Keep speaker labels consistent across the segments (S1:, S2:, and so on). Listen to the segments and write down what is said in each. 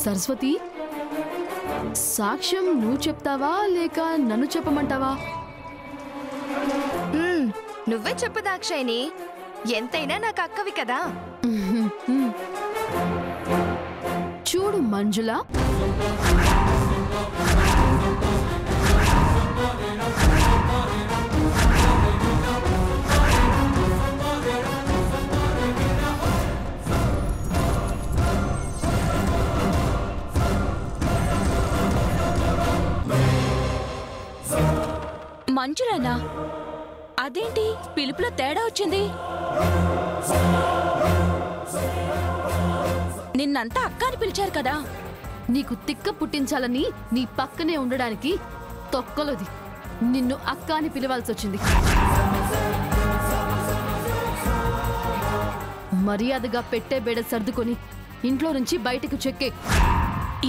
S1: సరస్వతి, సాక్ష్యం నువ్వు చెప్తావా లేక నన్ను చెప్పమంటావా?
S2: నువ్వే చెప్పు దాక్షాయిని, ఎంతైనా నాకు అక్కవి కదా.
S1: చూడు మంజుల,
S3: మంజులేనా? అదేంటి పిలుపులో తేడా వచ్చింది? నిన్నంతా అక్క అని పిలిచారు కదా.
S1: నీకు తిక్క పుట్టించాలని నీ పక్కనే ఉండడానికి తొక్కలోది నిన్ను అక్క అని పిలవాల్సి వచ్చింది. మర్యాదగా పెట్టే బేడ సర్దుకొని ఇంట్లో నుంచి బయటకు చెక్కే.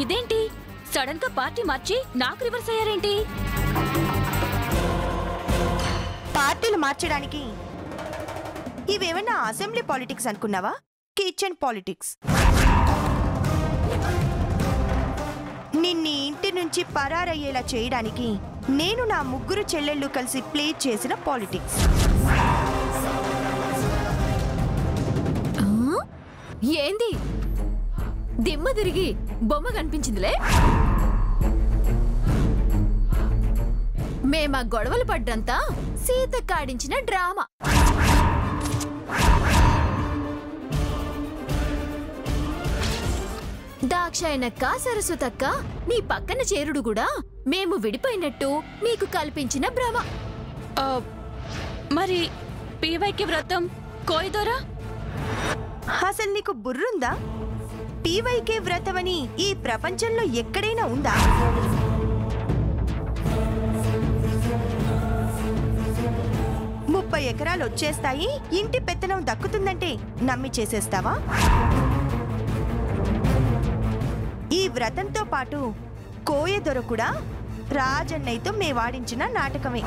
S3: ఇదేంటి సడన్ గా పార్టీ మార్చి నాకు రివర్స్ అయ్యారేంటి?
S4: పార్టీలు మార్చడానికి ఇవేమన్నా అసెంబ్లీ పాలిటిక్స్ అనుకున్నావా? Kitchen politics. నిన్ని ఇంటి నుంచి పరారయ్యేలా చేయడానికి నేను నా ముగ్గురు చెల్లెళ్ళు కలిసి ప్లే చేసిన పాలిటిక్స్.
S3: ఏంది దిమ్మ తిరిగి బొమ్మ కనిపించిందిలే. మేమా గొడవలు పడ్డంతా సీతక్క ఆడించిన డ్రామా. దాక్షాయనక్క, సరస్వతక్క నీ పక్కన చేరుడు కూడా మేము విడిపోయినట్టు నీకు కల్పించిన భ్రమ. మరి పీవైకి వ్రతం కోయిదోరా?
S4: అసలు నీకు బుర్రుందా? పీవైకే వ్రతమని ఈ ప్రపంచంలో ఎక్కడైనా ఉందా? ముప్పై ఎకరాలు వచ్చేస్తాయి, ఇంటి పెత్తనం దక్కుతుందంటే నమ్మి చేసేస్తావా? ఈ వ్రతంతో పాటు కోయదొర కూడా రాజన్నయ్యతో మేవాడించిన నాటకమే.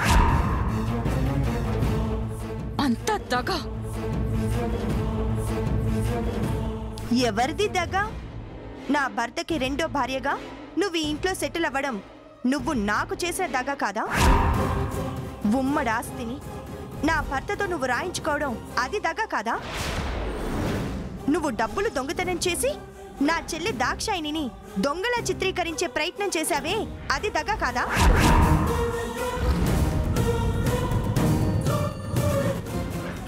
S3: అంత దగ.
S4: ఎవరిది దగ? నా భర్తకి రెండో భార్యగా నువ్వు ఈ ఇంట్లో సెటిల్ అవ్వడం నువ్వు నాకు చేసిన దగ కాదా? ఉమ్మడాస్తిని నా భర్తతో నువ్వు రాయించుకోవడం అది దగ కాదా? నువ్వు డబ్బులు దొంగతనం చేసి నా చెల్లి దాక్షాయిని దొంగలా చిత్రీకరించే ప్రయత్నం చేశావే, అది దగ కాదా?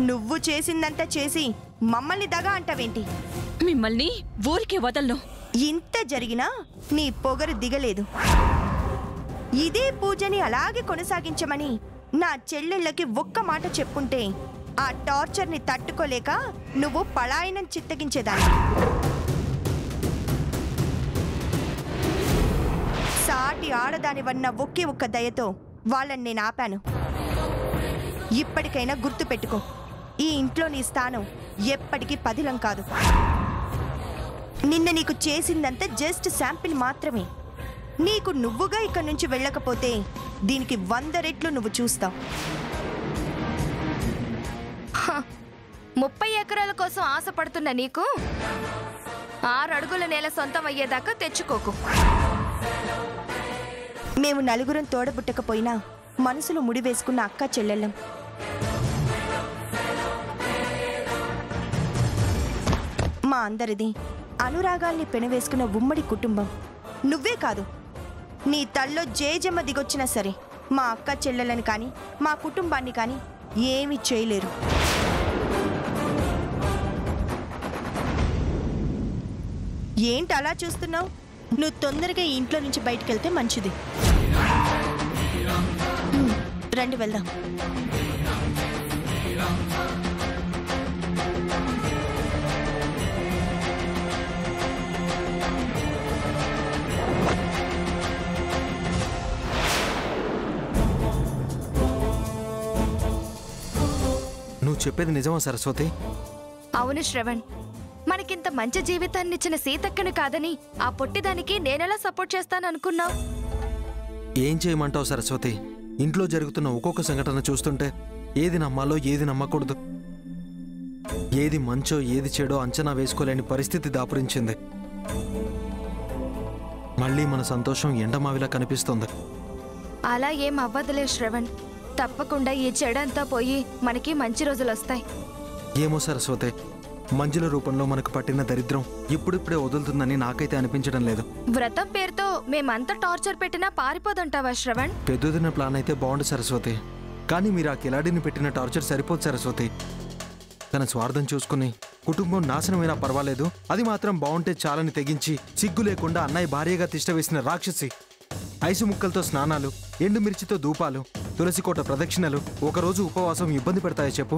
S4: నువ్వు చేసిందంతా చేసి మమ్మల్ని దగ అంటావేంటి?
S3: మిమ్మల్ని ఊరికే వదలను.
S4: ఇంత జరిగినా నీ పొగరు దిగలేదు. ఇదే పూజని అలాగే కొనసాగించమని నా చెల్లెళ్ళకి ఒక్క మాట చెప్పుంటే ఆ టార్చర్ని తట్టుకోలేక నువ్వు పలాయనం చిత్తగించేదాన్ని. సాటి ఆడదానివన్న ఒకే ఒక్క దయతో వాళ్ళని నేను ఆపాను. ఇప్పటికైనా గుర్తు పెట్టుకో, ఈ ఇంట్లో నీ స్థానం ఎప్పటికీ పదిలం కాదు. నిన్న నీకు చేసిందంతా జస్ట్ శాంపిల్ మాత్రమే. నీకు నువ్వుగా ఇక్కడి నుంచి వెళ్ళకపోతే దీనికి 100 రెట్లు నువ్వు చూస్తావు.
S2: 30 ఎకరాల కోసం ఆశపడుతున్న నీకు 6 అడుగుల నేల సొంతం అయ్యేదాకా తెచ్చుకోకు.
S4: మేము నలుగురం తోడబుట్టకపోయినా మనసులో ముడి వేసుకున్న అక్క చెల్లెళ్ళం. మా అందరిది అనురాగాల్ని పెనవేసుకున్న ఉమ్మడి కుటుంబం. నువ్వే కాదు, నీ తల్లో జేజమ్మ దిగొచ్చినా సరే మా అక్క చెల్లెళ్ళని కానీ మా కుటుంబాన్ని కానీ ఏమీ చేయలేరు. ఏంటి అలా చూస్తున్నావు? నువ్వు తొందరగా ఈ ఇంట్లో నుంచి బయటకు వెళ్తే మంచిది. రండి వెళ్దాం.
S5: నువ్వు చెప్పేది నిజమా సరస్వతి?
S2: అవును శ్రవణ్, మనకింత మంచి జీవితాన్నిచ్చిన సీతక్కను కాదని ఆ పొట్టిదానికి నేనెలా సపోర్ట్ చేస్తాననుకున్నావు?
S5: ఏం చేయమంటావు సరస్వతి? ఇంట్లో జరుగుతున్న ఒక్కొక్క సంఘటన చూస్తుంటే ఏది నమ్మాలో ఏది నమ్మకూడదు, ఏది మంచో ఏది చెడో అంచనా వేసుకోలేని పరిస్థితి దాపురించింది. మళ్ళీ మన సంతోషం ఎండమావిలా కనిపిస్తుంది.
S2: అలా ఏం అవ్వదులే శ్రవణ్. తప్పకుండా ఈ చెడంతా పోయి మనకి మంచి రోజులు వస్తాయి.
S5: ఏమో సరస్వతి, మంజుల రూపంలో మనకు పట్టిన దరిద్రం ఇప్పుడిప్పుడే వదులుతుందని నాకైతే అనిపించడం లేదు.
S2: వ్రతం పేరుతో మేమంతా టార్చర్ పెట్టినా పారిపోదంటావా శ్రవణ్?
S5: పెద్దదిన ప్లాన్ అయితే బాగుండు సరస్వతి, కానీ మీరు ఆ కిలాడిని పెట్టిన టార్చర్ సరిపోదు సరస్వతి. తన స్వార్థం చూసుకుని కుటుంబం నాశనమైనా పర్వాలేదు, అది మాత్రం బాగుంటే చాలని తెగించి సిగ్గు లేకుండా అన్నయ్య భార్యగా తిష్టవేసిన రాక్షసి. ఐసు ముక్కలతో స్నానాలు, ఎండుమిర్చితో ధూపాలు, తులసికోట ప్రదక్షిణలు, ఒకరోజు ఉపవాసం ఇబ్బంది పెడతాయో చెప్పు?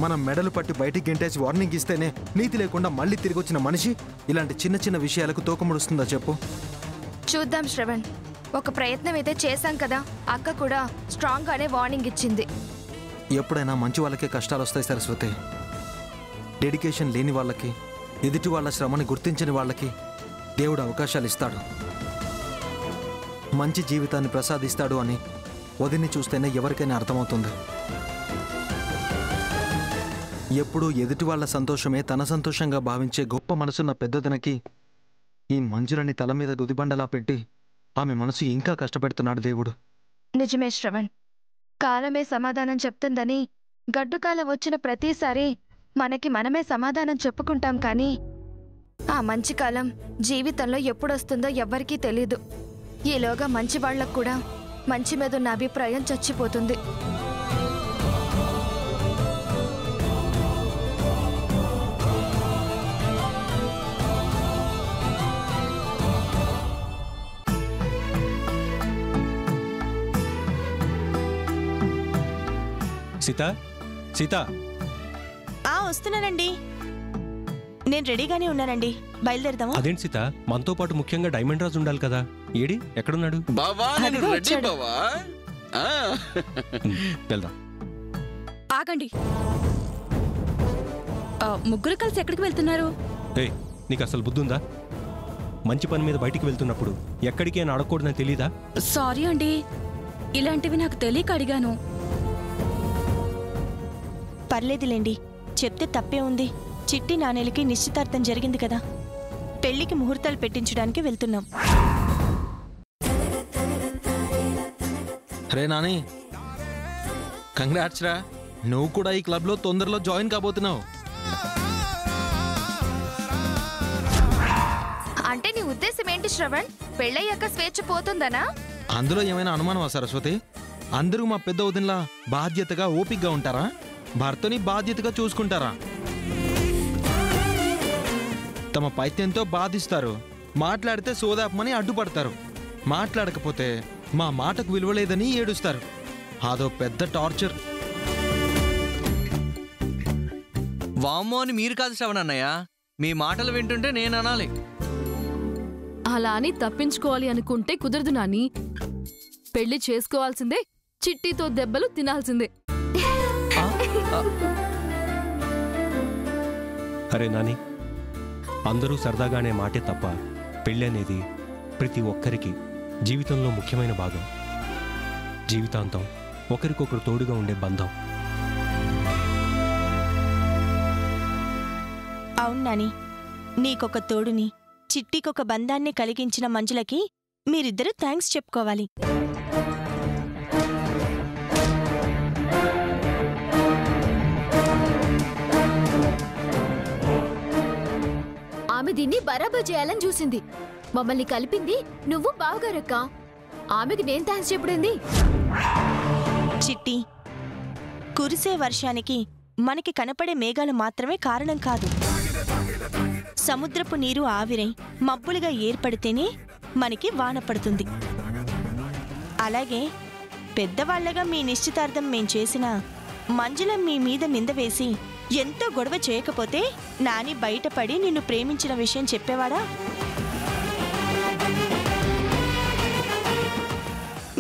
S5: మనం మెడలు పట్టి బయటికి గెంటేసి వార్నింగ్ ఇస్తేనే నీతి లేకుండా మళ్ళీ తిరిగొచ్చిన మనిషి ఇలాంటి చిన్న చిన్న విషయాలకు తోకముడుస్తుందా చెప్పు?
S2: చూద్దాం శ్రవణ్. ఒక ప్రయత్నం అయితే చేశాం కదా. అక్క కూడా స్ట్రాంగ్ గానే వార్నింగ్ ఇచ్చింది.
S5: ఎప్పుడైనా మంచి వాళ్ళకే కష్టాలు వస్తాయి సరస్వతి. డెడికేషన్ లేని వాళ్ళకి, ఎదుటి వాళ్ళ శ్రమని గుర్తించని వాళ్ళకి దేవుడు అవకాశాలు ఇస్తాడు, మంచి జీవితాన్ని ప్రసాదిస్తాడు అని వదిని చూస్తేనే ఎవరికైనా అర్థమవుతుంది. ఎప్పుడూ ఎదుటి వాళ్ళ సంతోషమే తన సంతోషంగా భావించే గొప్ప మనసున్న పెద్దదనకి ఈ మంజులని తల మీద దుదిబండలా పెట్టి ఆమె మనసు ఇంకా కష్టపెడుతున్నాడు దేవుడు.
S2: నిజమే శ్రవణ్. కాలమే సమాధానం చెప్తుందని గడ్డుకాలం వచ్చిన ప్రతిసారి మనకి మనమే సమాధానం చెప్పుకుంటాం, కానీ ఆ మంచి కాలం జీవితంలో ఎప్పుడొస్తుందో ఎవ్వరికీ తెలీదు. ఈలోగా మంచి వాళ్లకు కూడా మంచి మీద ఉన్న అభిప్రాయం చచ్చిపోతుంది.
S6: సీత, సీత.
S4: వస్తున్నానండి. నేను రెడీగానే ఉన్నానండి, బయలుదేరదామా?
S6: అదేంటి సీత, మనతో పాటు ముఖ్యంగా డైమండ్ రాజు ఉండాలి కదా, ఏడి ఎక్కడున్నాడు?
S7: బావా నేను రెడీ బావా.
S6: వెళ్దాం.
S8: ఆగండి, ముగ్గురు కలిసి ఎక్కడికి వెళ్తున్నారు?
S6: ఏ, నీకు అసలు బుద్ధి ఉందా? మంచి పని మీద బయటికి వెళ్తున్నప్పుడు ఎక్కడికి అని అడగకూడదని తెలీదా?
S8: సారీ అండి, ఇలాంటివి నాకు తెలియక అడిగాను.
S9: పర్లేదులేండి, చెప్తే తప్పే ఉంది. చిట్టి నాణేలకి నిశ్చితార్థం జరిగింది కదా, పెళ్లికి ముహూర్తాలు పెట్టించడానికి వెళ్తున్నాం.
S5: రే నాని, కంగ్రాట్స్ రా, నువ్వు కూడా ఈ క్లబ్లో తొందరలో జాయిన్ కాబోతున్నావు.
S2: అంటే నీ ఉద్దేశం ఏంటి శ్రవణ్? పెళ్ళయ్యాక స్వేచ్ఛ పోతుందనా?
S5: అందులో ఏమైనా అనుమానమా సరస్వతి? అందరూ మా పెద్ద వదినలా బాధ్యతగా ఓపికగా ఉంటారా? భర్తని బాధ్యతగా చూసుకుంటారా? తమ పైత్యంతో బాధిస్తారు, మాట్లాడితే సోదాపమని అడ్డుపడతారు, మాట్లాడకపోతే మా మాటకు విలువలేదని ఏడుస్తారు. అదో పెద్ద టార్చర్.
S10: వామ్మో అని మీరు కాదు శ్రవణ్ అన్నయ్య, మీ మాటలు వింటుంటే నేను అనాలి.
S1: అలా అని తప్పించుకోవాలి అనుకుంటే కుదరదు నాని. పెళ్లి చేసుకోవాల్సిందే, చిట్టితో దెబ్బలు తినాల్సిందే.
S6: అరే నాని, అందరూ సరదాగానే మాటే తప్ప పెళ్ళి అనేది ప్రతి ఒక్కరికి జీవితంలో ముఖ్యమైన భాగం. జీవితాంతం ఒకరికొకరు తోడుగా ఉండే బంధం.
S9: అవును నాని, నీకొక తోడుని, చిట్టికొక బంధాన్ని కలిగించిన మంజులకి మీరిద్దరూ థ్యాంక్స్ చెప్పుకోవాలి.
S3: ఆమె దీన్ని బరాబర్ చేయాలని చూసింది. మమ్మల్ని కలిపింది నువ్వు బావగారక్క. ఆమెకి నేను థ్యాంక్స్ చెప్పుడేంది?
S9: చిట్టి, కురిసే వర్షానికి మనకి కనపడే మేఘాలు మాత్రమే కారణం కాదు. సముద్రపు నీరు ఆవిరై మబ్బులుగా ఏర్పడితేనే మనకి వాన పడుతుంది. అలాగే పెద్దవాళ్లగా మీ నిశ్చితార్థం మేం చేసినా మంజుల మీ మీద నింద వేసి ఎంతో గొడవ చేయకపోతే నాని బయటపడి నిన్ను ప్రేమించిన విషయం చెప్పేవాడా?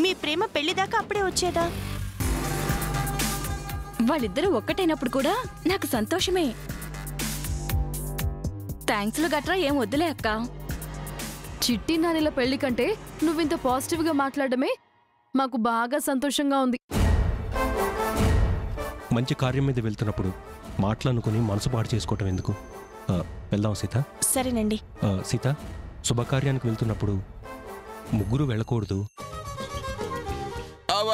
S9: మీ ప్రేమ పెళ్లిదాకా అప్పుడే వచ్చేదా?
S8: వాళ్ళిద్దరూ ఒక్కటైనప్పుడు కూడా నాకు సంతోషమే. థ్యాంక్స్లు గట్రా ఏం వద్దులే అక్క.
S1: చిట్టి నానిల పెళ్లి కంటే నువ్వింత పాజిటివ్గా మాట్లాడమే మాకు బాగా సంతోషంగా ఉంది.
S6: మంచి కార్యం మీద వెళ్తున్నప్పుడు మాటలనుకుని మనసు పాడు చేసుకోవటం ఎందుకు? వెళ్దాం సీత.
S9: సరేనండి.
S6: సీత, శుభకార్యానికి వెళ్తున్నప్పుడు ముగ్గురు వెళ్ళకూడదు.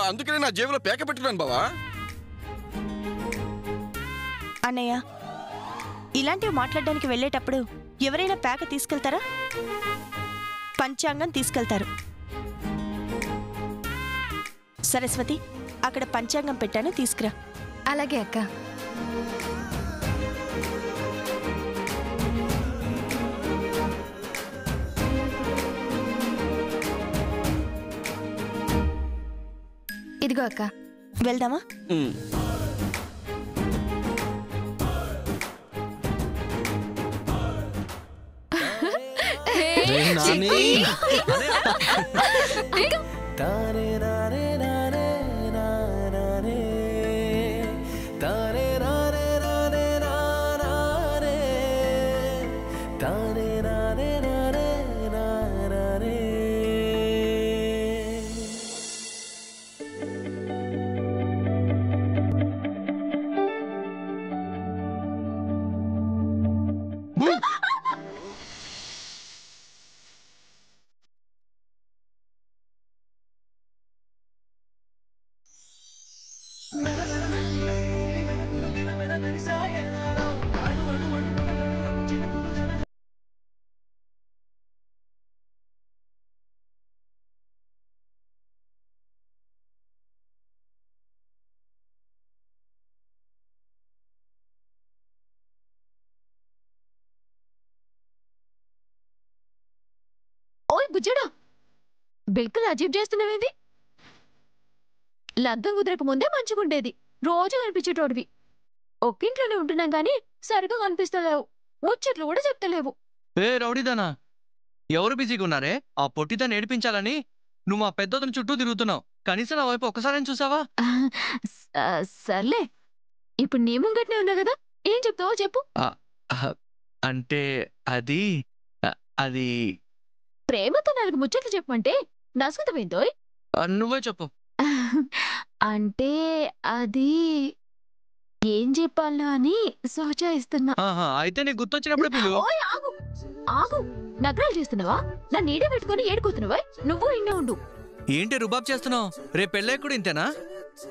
S7: అందుకనే నా జేబులో పేక పెట్టున్నాను బావా.
S9: అన్నయ్య, ఇలాంటివి మాట్లాడడానికి వెళ్ళేటప్పుడు ఎవరైనా పేక తీసుకెళ్తారా? పంచాంగం తీసుకెళ్తారు. సరస్వతి, అక్కడ పంచాంగం పెట్టాను, తీసుకురా.
S2: అలాగే అక్క. ఇదిగో అక్క.
S9: వెళ్దామా?
S3: ఓయ్ బుజ్జడా, బిల్కులు అజీబ్ చేస్తున్నావేంది? లగ్గం కుదరక ముందే మంచిగుండేది, రోజు కనిపించేటోడివి. ఒక్కింట్లోనే ఉంటున్నాం గాని సరిగా కనిపిస్తలేవు, ముచ్చట్లు కూడా చెప్తలేవు.
S10: ఏ రౌడీదానా, ఎవరు బిజీగా ఉన్నారే? ఆ పొట్టిదాన్ని ఏడిపించాలని నువ్వు మా పెద్దతను చుట్టూ తిరుగుతున్నావు. కనీసం నా వైపు ఒక్కసారి చూసావా?
S3: సర్లే, ఇప్పుడు నీ ముంగట్నే ఉన్నా కదా, ఏం చెప్తావో చెప్పు.
S10: అంటే అది అది
S3: ప్రేమతో 4 ముచ్చట్లు చెప్పమంటే నసుకుతమేందోయ్?
S10: నువ్వే చెప్పు.
S3: అంటే అది ఏం చెప్పాలా అని సోచాయిస్తున్నా.
S10: అయితే నీకు గుర్తొచ్చినప్పుడే పిలు.
S3: ఓయ్ ఆగు ఆగు, నగరాలు చేస్తున్నావా? నా నీడ పెట్టుకుని ఏడుకోతున్నావా? నువ్వు ఇన్నే ఉండు.
S10: ఏంటి రుబాబ్ చేస్తున్నావు? రేపు పెళ్ళాక కూడా ఇంతేనా?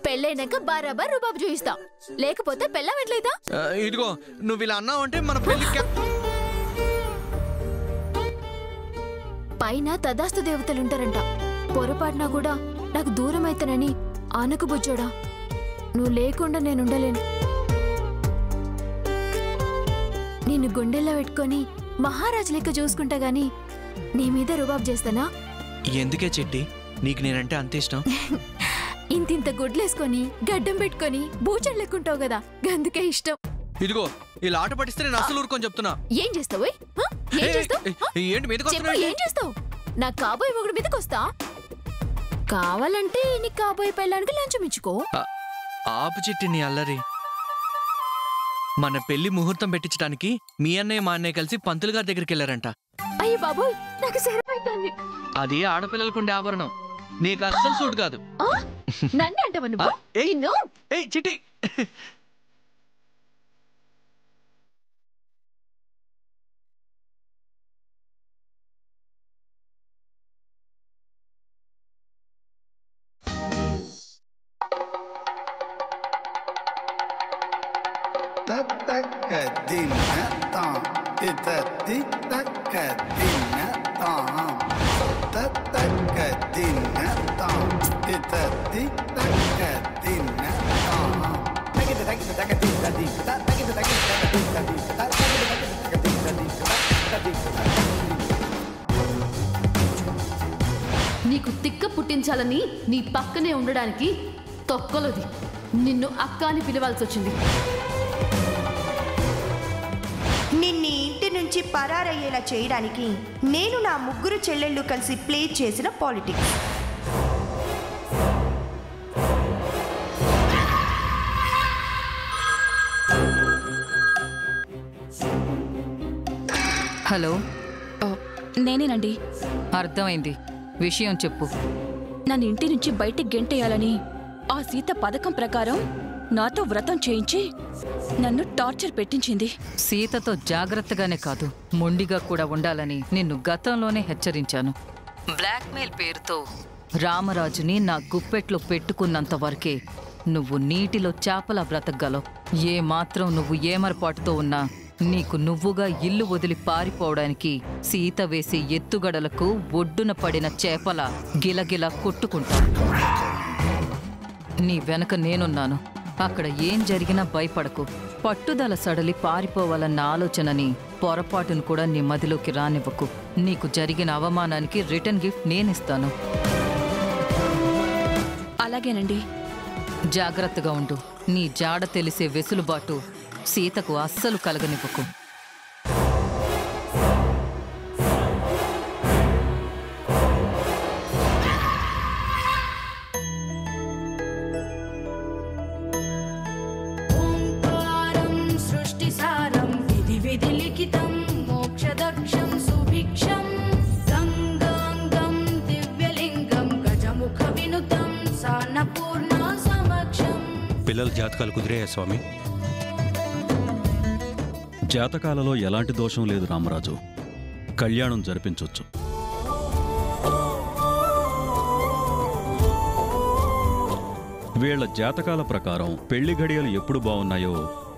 S3: పెళ్ళైనాక బరాబర్ రుబాబు చూయిస్తా, లేకపోతే పెళ్ళం ఎట్లయితా?
S10: ఇదిగో నువ్వు ఇలా అన్నావు అంటే మన పెళ్ళికి
S3: పైన తదాస్తు దేవతలుంటారంట. పొరపాటునా కూడా నాకు దూరం అయితేనని ఆనకు బుజ్జోడా, నువ్వు లేకుండా నేనుండలేను. నిన్ను గుండెల్లో పెట్టుకొని మహారాజు లెక్క చూసుకుంటా గాని నీ మీద రుబాబు చేస్తానా?
S10: ఎందుకే చెట్టి, నీకు నేనంటే అంత ఇష్టం?
S3: ఇంతింత గుడ్లేసుకొని గడ్డం పెట్టుకొని బూచడ్ లెక్కుంటావు కదా, అందుకే ఇష్టం.
S10: ఇదిగో ఇలా ఆట పట్టిస్తే నేను అసలు ఊరుకొని చెప్తున్నా.
S3: ఏం చేస్తావు?
S10: ఏంటి మీదకి వస్తున్నావు?
S3: ఏం చేస్తావు? నా కాబోయే మొగుడు మీదకొస్తా. కావాలంటే నీ కాబోయే పెళ్ళానికి లంచం ఇచ్చుకో.
S10: ఆపు చిట్టి నీ అల్లరి. మన పెళ్లి ముహూర్తం పెట్టించడానికి మీ అన్నయ్య మా అన్నయ్య కలిసి పంతులు గారి దగ్గరికి వెళ్ళారంట.
S3: అయ్య బాబోయ్, నాకు శరమైతుంది.
S10: అది ఆడపిల్లలకుండే ఆభరణం, నీకు అస్సలు సూట్ కాదు.
S3: నన్ను అంటావా నువ్వు?
S10: చిట్టి,
S1: నీకు తిక్క పుట్టించాలని నీ పక్కనే ఉండడానికి తొక్కలోది నిన్ను అక్క అని పిలవాల్సి వచ్చింది.
S4: నిన్ని ఇంటి నుంచి పరారయ్యేలా చేయడానికి నేను నా ముగ్గురు చెల్లెళ్ళు కలిసి ప్లే చేసిన పాలిటిక్స్.
S11: హలో,
S8: నేనేనండి.
S11: అర్థమైంది, విషయం చెప్పు.
S8: నన్ను ఇంటి నుంచి బయటికి గెంటేయాలని ఆ సీత పథకం ప్రకారం నాతో వ్రతం చేయించి నన్ను టార్చర్ పెట్టించింది.
S11: సీతతో జాగ్రత్తగానే కాదు, మొండిగా కూడా ఉండాలని నిన్ను గతంలోనే హెచ్చరించాను. బ్లాక్మెయిల్ పేరుతో రామరాజుని నా గుప్పెట్లో పెట్టుకున్నంత వరకే నువ్వు నీటిలో చేపలా బ్రతకగలవు. ఏమాత్రం నువ్వు ఏమరపాటుతో ఉన్నా నీకు నువ్వుగా ఇల్లు వదిలి పారిపోవడానికి సీత వేసే ఎత్తుగడలకు ఒడ్డున పడిన చేపల గిలగిలా కొట్టుకుంటావు. నీ వెనక నేనున్నాను. అక్కడ ఏం జరిగినా భయపడకు. పట్టుదల సడలి పారిపోవాలన్న ఆలోచనని పొరపాటును కూడా నీ మదిలోకి రానివ్వకు. నీకు జరిగిన అవమానానికి రిటర్న్ గిఫ్ట్ నేనిస్తాను.
S8: అలాగేనండి.
S11: జాగ్రత్తగా ఉండు. నీ జాడ తెలిసే వెసులుబాటు సీతకు అస్సలు కలగనివ్వకు.
S6: పిల్లల జాతకాలు కుదిరాయా స్వామి?
S12: జాతకాలలో ఎలాంటి దోషం లేదు రామరాజు. కళ్యాణం జరిపించొచ్చు. వీళ్ల జాతకాల ప్రకారం పెళ్లి గడియలు ఎప్పుడు బాగున్నాయో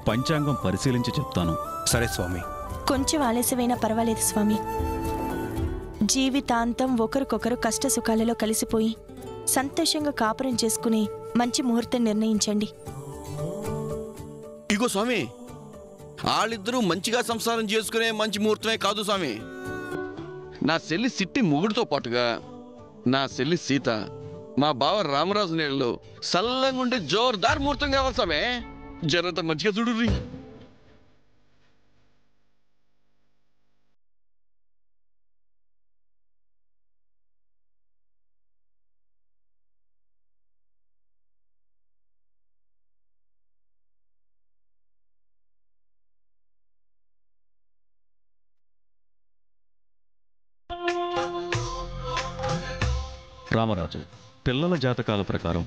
S12: పంచాంగం పరిశీలించి చెప్తాను.
S6: సరే స్వామి.
S9: కొంచెం ఆలస్యమైనా పర్వాలేదు స్వామి. జీవితాంతం ఒకరికొకరు కష్ట సుఖాలలో కలిసిపోయి సంతోషంగా కాపురం చేసుకుని మంచి ముహూర్తం నిర్ణయించండి.
S7: ఇగో స్వామి, వాళ్ళిద్దరూ మంచిగా సంసారం చేసుకునే మంచి ముహూర్తమే కాదు స్వామి. నా చెల్లి సిట్టి మొగుడితో పాటుగా నా చెల్లి సీత, మా బావ రామరాజు నీళ్ళలో సల్లంగా ఉండే జోర్దార్ ముహూర్తం కావాలి స్వామి. జరంత మంచిగా చూడుర్రి.
S12: రామరాజు, పిల్లల జాతకాల ప్రకారం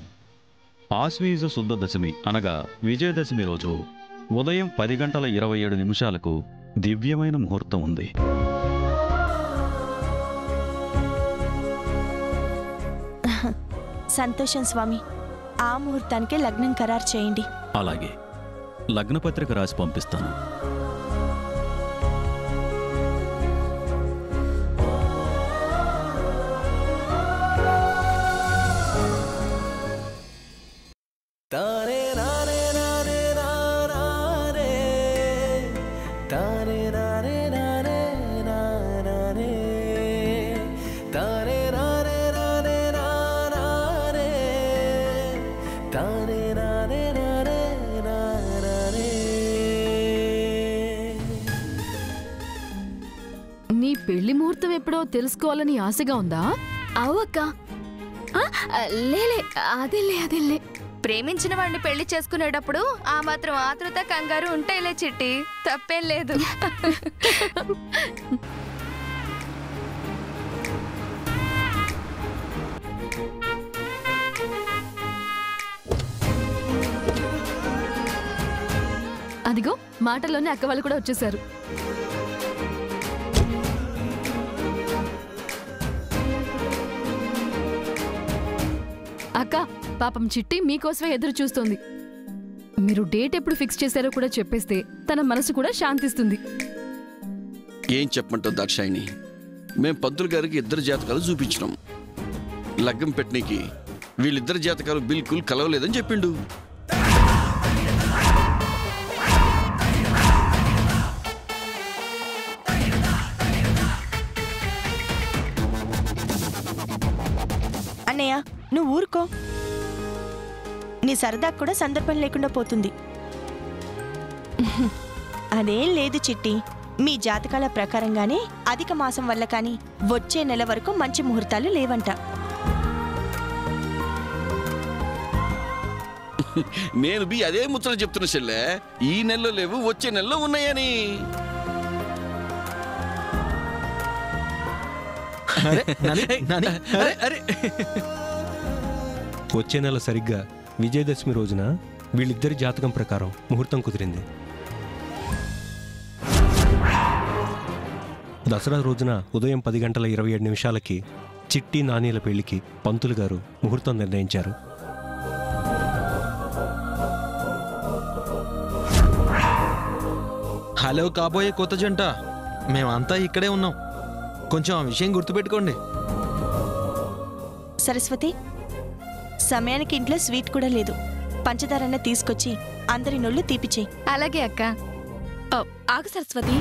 S12: ఆశ్వీజ శుద్ధ దశమి అనగా విజయదశమి రోజు ఉదయం 10:27 దివ్యమైన ముహూర్తం ఉంది.
S9: సంతోషం స్వామి. ఆ ముహూర్తానికే లగ్నం ఖరారు చేయండి.
S12: అలాగే, లగ్నపత్రిక రాసి పంపిస్తాను.
S1: నీ పెళ్లి ముహూర్తం ఎప్పుడో తెలుసుకోవాలని ఆశగా ఉందా?
S3: అవక్క లేలే, అదేలే.
S2: ప్రేమించిన వాడిని పెళ్లి చేసుకునేటప్పుడు ఆ మాత్రం ఆతృత కంగారు ఉంటాయిలే చిట్టి, తప్పేం లేదు.
S1: అదిగో మాటల్లోనే అక్క వాళ్ళు కూడా వచ్చేసారు. అక్క, పాపం చిట్టి మీకోసమే ఎదురు చూస్తోంది. మీరు డేట్ ఎప్పుడు ఫిక్స్ చేశారో కూడా చెప్పేస్తే తన మనసు కూడా శాంతిస్తుంది.
S7: ఏం చెప్పమంటావు దాక్షాయిని? మేం పంతులు గారికి 2 జాతకాలు చూపించినాం. లగ్గం పెట్టనీకి వీళ్ళిద్దరి జాతకాలు బిల్కుల్ కలవలేదని చెప్పిండు.
S9: అన్నయ్య, నువ్వు ఊరుకో. నీ సరదా కూడా సందర్భం లేకుండా పోతుంది. అదేం లేదు చిట్టి, మీ జాతకాల ప్రకారంగానే అధిక మాసం వల్ల కానీ వచ్చే నెల వరకు మంచి ముహూర్తాలు లేవంట.
S7: నేను బి అదే ముచ్చట చెప్తున్నా చెల్లె. ఈ నెలలో లేవు, వచ్చే నెలలో ఉన్నాయని.
S6: వచ్చే నెల సరిగ్గా విజయదశమి రోజున వీళ్ళిద్దరి జాతకం ప్రకారం ముహూర్తం కుదిరింది. దసరా రోజున ఉదయం 10:27 చిట్టి నానీల పెళ్లికి పంతులు గారు ముహూర్తం నిర్ణయించారు.
S5: హలో కాబోయే కొత్త జంట, మేమంతా ఇక్కడే ఉన్నాం. కొంచెం ఆ విషయం గుర్తుపెట్టుకోండి.
S9: సరస్వతి, సమయానికి ఇంట్లో స్వీట్ కూడా లేదు. పంచదారన్న తీసుకొచ్చి అందరి నొళ్ళు తీపిచేయి.
S2: అలాగే అక్క.
S8: ఆగు సరస్వతి,